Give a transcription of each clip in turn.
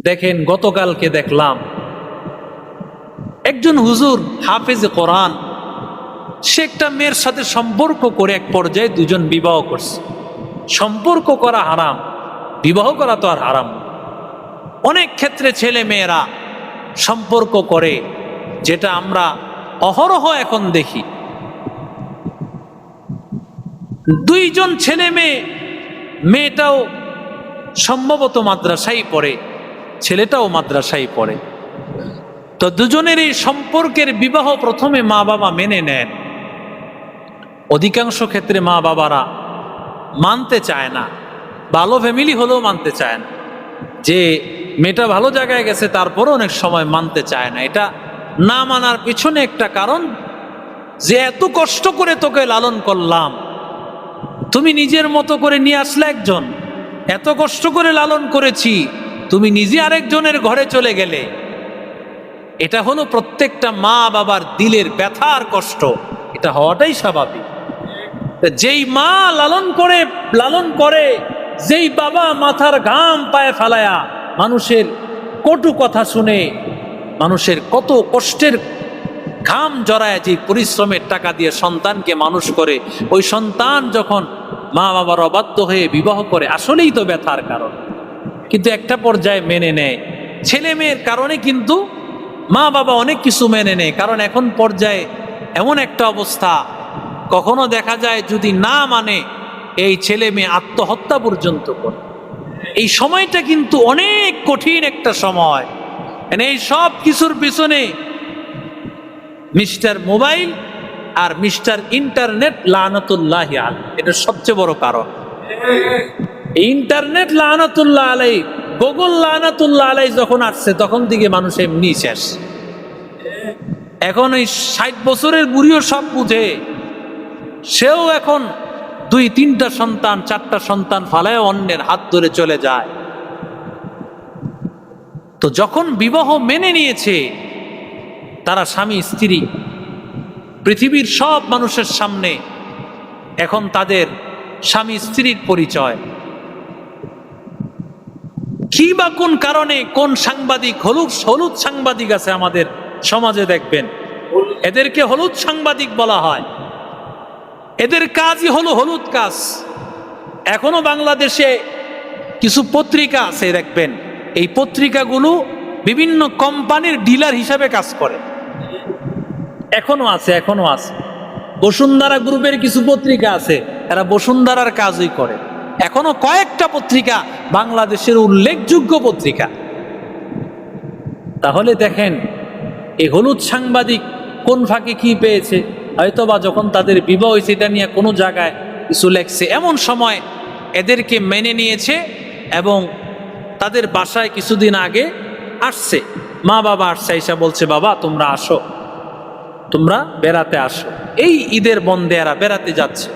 দেখেন গতকালকে দেখলাম একজন হুজুর হাফেজে কোরআন, সে একটা মেয়ের সাথে সম্পর্ক করে এক পর্যায়ে দুজন বিবাহ করছে। সম্পর্ক করা হারাম, বিবাহ করা তো আর হারাম। অনেক ক্ষেত্রে ছেলে মেয়েরা সম্পর্ক করে, যেটা আমরা অহরহ এখন দেখি। দুইজন ছেলে মেয়ে, মেয়েটাও সম্ভবত মাদ্রাসায় পড়ে, ছেলেটাও মাদ্রাসায় পড়ে। তো দুজনের এই সম্পর্কের বিবাহ প্রথমে মা বাবা মেনে নেন। অধিকাংশ ক্ষেত্রে মা বাবারা মানতে চায় না, ভালো ফ্যামিলি হলেও মানতে চায় না, যে মেয়েটা ভালো জায়গায় গেছে, তারপরও অনেক সময় মানতে চায় না। এটা না মানার পিছনে একটা কারণ, যে এত কষ্ট করে তোকে লালন করলাম, তুমি নিজের মতো করে নিয়ে আসলে একজন, এত কষ্ট করে লালন করেছি, তুমি নিজে আরেকজনের ঘরে চলে গেলে। এটা হলো প্রত্যেকটা মা বাবার দিলের ব্যথার কষ্ট, এটা হওয়াটাই স্বাভাবিক। যেই মা লালন করে, যেই বাবা মাথার ঘাম পায়ে ফেলায়া মানুষের কটু কথা শুনে, মানুষের কত কষ্টের ঘাম জড়ায় যে পরিশ্রমের টাকা দিয়ে সন্তানকে মানুষ করে, ওই সন্তান যখন মা বাবার অবাধ্য হয়ে বিবাহ করে, আসলেই তো ব্যথার কারণ। কিন্তু একটা পর্যায়ে মেনে নেয়, ছেলে মেয়ের কারণে কিন্তু মা বাবা অনেক কিছু মেনে নেয়। কারণ এখন পর্যায়ে এমন একটা অবস্থা, কখনো দেখা যায় যদি না মানে এই ছেলে মেয়ে আত্মহত্যা পর্যন্ত করে। এই সময়টা কিন্তু অনেক কঠিন একটা সময়। এই সব কিছুর পিছনে মিস্টার মোবাইল আর মিস্টার ইন্টারনেট লানাতুল্লাহি আলাইহি, এটা সবচেয়ে বড় কারণ। ইন্টারনেট লানাতুল্লাহ আলাইহি, গুগল লানাতুল্লাহ আলাইহি যখন আসছে, তখন থেকে মানুষ এমনি শেষ। এখন এই 60 বছরের বুড়িও সব বুঝে, সেও এখন 2-3টা সন্তান 4টা সন্তান ফালায় অন্যের হাত ধরে চলে যায়। তো যখন বিবাহ মেনে নিয়েছে তারা, স্বামী স্ত্রী, পৃথিবীর সব মানুষের সামনে এখন তাদের স্বামী স্ত্রীর পরিচয়। কি বা কোন কারণে কোন সাংবাদিক, হলুদ সাংবাদিক আছে আমাদের সমাজে, দেখবেন এদেরকে হলুদ সাংবাদিক বলা হয়। এদের কাজই হলো হলুদ কাজ। এখনো বাংলাদেশে কিছু পত্রিকা আছে, দেখবেন এই পত্রিকাগুলো বিভিন্ন কোম্পানির ডিলার হিসাবে কাজ করে। এখনো আছে। বসুন্ধরা গ্রুপের কিছু পত্রিকা আছে, এরা বসুন্ধরার কাজই করে। এখনো কয়েকটা পত্রিকা বাংলাদেশের উল্লেখযোগ্য পত্রিকা। তাহলে দেখেন এই হলুদ সাংবাদিক কোন ফাঁকে কি পেয়েছে, হয়তোবা যখন তাদের বিবাহ হয়েছে এটা নিয়ে কোনো জায়গায় কিছু লেখছে, এমন সময় এদেরকে মেনে নিয়েছে এবং তাদের বাসায় কিছুদিন আগে আসছে, মা বাবা আসছে, এসে বলছে বাবা তোমরা আসো, তোমরা বেড়াতে আসো। এই ঈদের বন্ধে এরা বেড়াতে যাচ্ছে।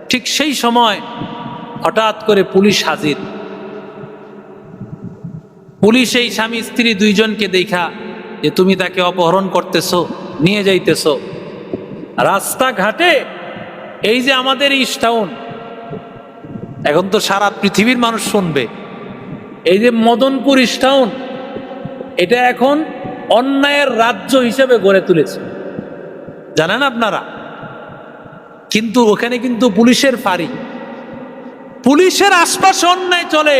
ঠিক সেই সময় হঠাৎ করে পুলিশ হাজির। পুলিশ এই স্বামী স্ত্রী দুইজনকে দেখা, যে তুমি তাকে অপহরণ করতেছো, নিয়ে যাইতেছো রাস্তাঘাটে। এই যে আমাদের ইস্ট টাউন, এখন তো সারা পৃথিবীর মানুষ শুনবে, এই যে মদনপুর ইস্ট টাউন, এটা এখন অন্যায়ের রাজ্য হিসেবে গড়ে তুলেছে, জানেন আপনারা। কিন্তু ওখানে কিন্তু পুলিশের ফাঁড়ি, পুলিশের আশপাশে অন্যায় চলে,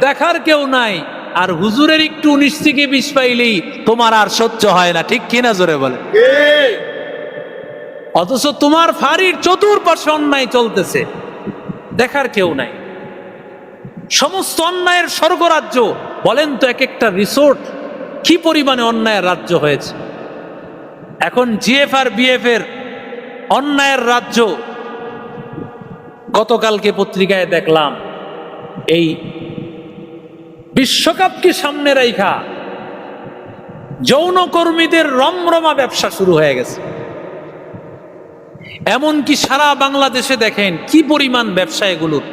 দেখার কেউ নাই। আর হুজুরের একটু 19 থেকে 20 পাইলেই তোমার আর সহ্য হয় না, ঠিক কিনা জোরে বলে। অথচ তোমার ফাঁড়ির চতুর্পাশে অন্যায় চলতেছে, দেখার কেউ নাই। সমস্ত অন্যায়ের স্বর্গরাজ্য। বলেন তো, এক একটা রিসোর্ট কি পরিমাণে অন্যায়ের রাজ্য হয়েছে। এখন জিএফ আর বিএফ এর অন্যায়ের রাজ্য। গতকালকে পত্রিকায় দেখলাম, এই বিশ্বকাপকে সামনে রাইখা যৌনকর্মীদের রমরমা ব্যবসা শুরু হয়ে গেছে। এমনকি সারা বাংলাদেশে দেখেন কি পরিমাণ ব্যবসা এগুলোর।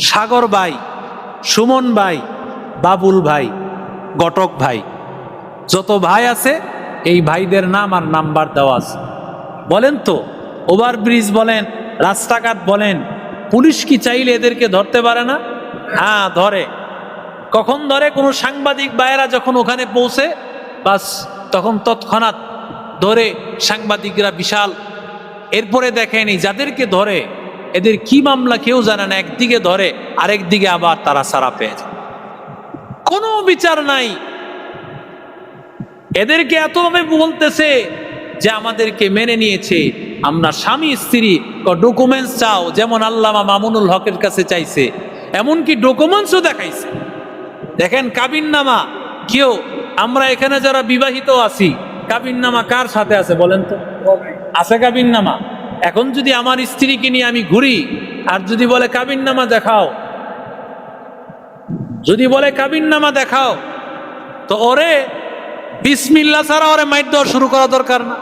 সাগর ভাই, সুমন ভাই, বাবুল ভাই, ঘটক ভাই, যত ভাই আছে এই ভাইদের নাম আর নাম্বার দেওয়া আছে। বলেন তো, ওভারব্রিজ বলেন, রাস্তাঘাট বলেন, পুলিশ কি চাইলে এদেরকে ধরতে পারে না? হ্যাঁ ধরে। কখন ধরে কোনো সাংবাদিক ভাইয়েরা যখন ওখানে পৌঁছে বাস তখন তৎক্ষণাৎ ধরে সাংবাদিকরা বিশাল। এরপরে দেখেনি যাদেরকে ধরে এদের কি মামলা কেউ জানে না, একদিকে ধরে আরেক দিকে আবার তারা ছাড়া পেয়ে যায়, কোনো বিচার নাই। এদেরকে এতভাবে বলতেছে যে আমাদেরকে মেনে নিয়েছে, আমরা স্বামী স্ত্রী ডকুমেন্টস চাও, যেমন আল্লামা মামুনুল হকের কাছে চাইছে, এমনকি ডকুমেন্টসও দেখাইছে। দেখেন কাবিননামা, কেউ আমরা এখানে যারা বিবাহিত আছি কাবিননামা কার সাথে আছে বলেন তো? আছে কাবিননামা? এখন যদি আমার স্ত্রীকে নিয়ে আমি ঘুরি আর যদি বলে কাবিননামা দেখাও, যদি বলে কাবিননামা দেখাও, তো ওরে বিসমিল্লাহ ছাড়া ওরে মাইর দেওয়া শুরু করা দরকার না।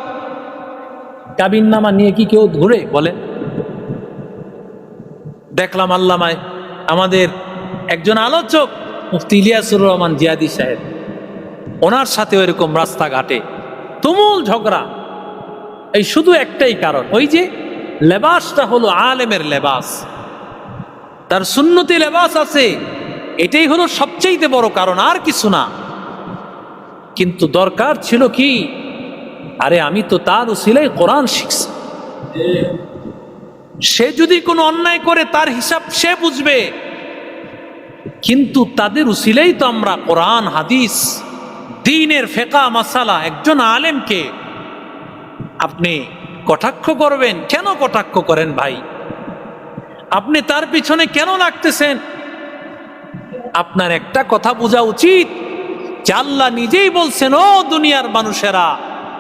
কাবিননামা নিয়ে কি কেউ ঘুরে বলে? দেখলাম আল্লামায় আমাদের একজন আলোচক মুফতি ইলিয়াসুর রহমান জিয়াদি সাহেব, ওনার সাথে এরকম রাস্তাঘাটে তুমুল ঝগড়া। এই শুধু একটাই কারণ, ওই যে লেবাসটা হলো আলেমের লেবাস, তার সুন্নতি লেবাস আছে, এটাই হলো সবচেয়ে বড় কারণ, আর কিছু না। কিন্তু দরকার ছিল কি, আরে আমি তো তার উসিলায় কোরআন শিখছি, সে যদি কোনো অন্যায় করে তার হিসাব সে বুঝবে, কিন্তু তাদের উসিলাই তো আমরা কোরআন হাদিস দ্বীনের ফিকহ মাসালা, একজন আলেমকে আপনি কটাক্ষ করবেন? কেন কটাক্ষ করেন ভাই? আপনি তার পিছনে কেন লাগতেছেন? আপনার একটা কথা বোঝা উচিত যে আল্লাহ নিজেই বলছেন, ও দুনিয়ার মানুষেরা,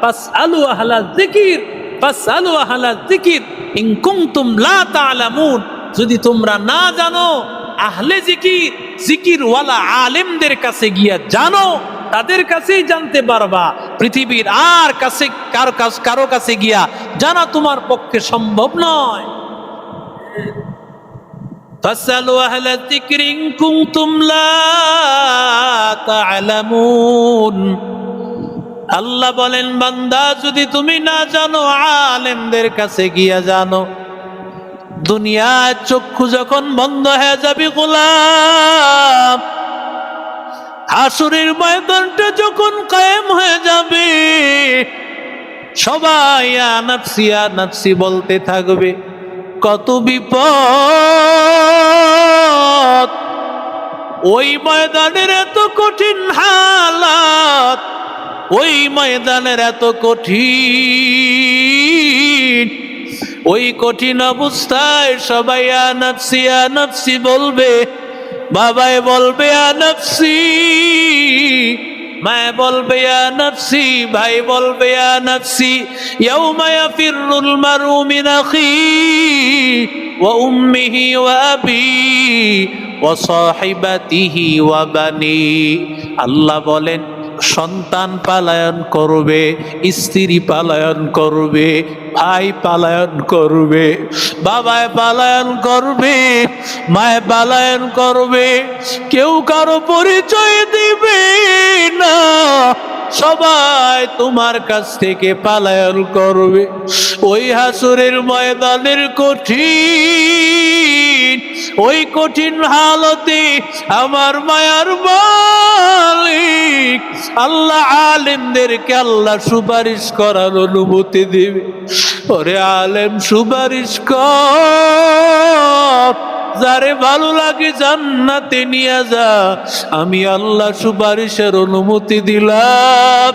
ফাসআলু আহলা যিকির, ফাসআলু আহলা যিকির ইন কুনতুম লা তা'লামুন, যদি তোমরা না জানো আহলে জিকির, জিকির ওয়ালা আলেমদের কাছে গিয়া জানো, তাদের কাছেই জানতে পারবা। পৃথিবীর আর কাছে কারো কাছে গিয়া জানা তোমার পক্ষে সম্ভব নয়। ফাসআলু আহলা যিকির ইন কুনতুম লা তা'লামুন। আল্লাহ বলেন, বান্দা যদি তুমি না জানো আলেমদের কাছে গিয়া জানো। দুনিয়ার চক্ষু যখন বন্ধ হয়ে যাবে গোলাম, হাসরের ময়দানটা যখন কায়েম হয়ে যাবে, সবাই নাফসি নাফসি বলতে থাকবে, কত বিপদ। ওই ময়দানের এত কঠিন হালাত, ওই ময়দানের এত কঠিন, ওই কঠিন অবস্থায় সবাই নাফসি নাফসি বলবে। বাবাই বলবে নাফসি, মায়ে বলবে নাফসি, ভাই বলবে নাফসি। ইয়াউমা ইয়াফিরুল মারউ মিন আখিহি ওয়া উম্মিহি ওয়া আবিহি ওয়া সাহিবাতিহি ওয়া বানি। আল্লাহ বলেন, সন্তান পালায়ন করবে, স্ত্রী পালায়ন করবে, ভাই পালায়ন করবে, বাবায় পালায়ন করবে, মায়ে পালায়ন করবে, কেউ কারো পরিচয় দিবে না, সবাই তোমার কাছ থেকে পালায়ন করবে। ওই হাসরের ময়দানের কঠিন, ওই কঠিন হালতে আমার মায়ার মালিক আল্লাহ আলেমদেরকে আল্লাহ সুপারিশ করার অনুমতি দিবে। ওরে আলেম সুপারিশ কর, যারে ভালো লাগে জান্নাতে নিয়ে যা, আমি আল্লাহ সুপারিশের অনুমতি দিলাম।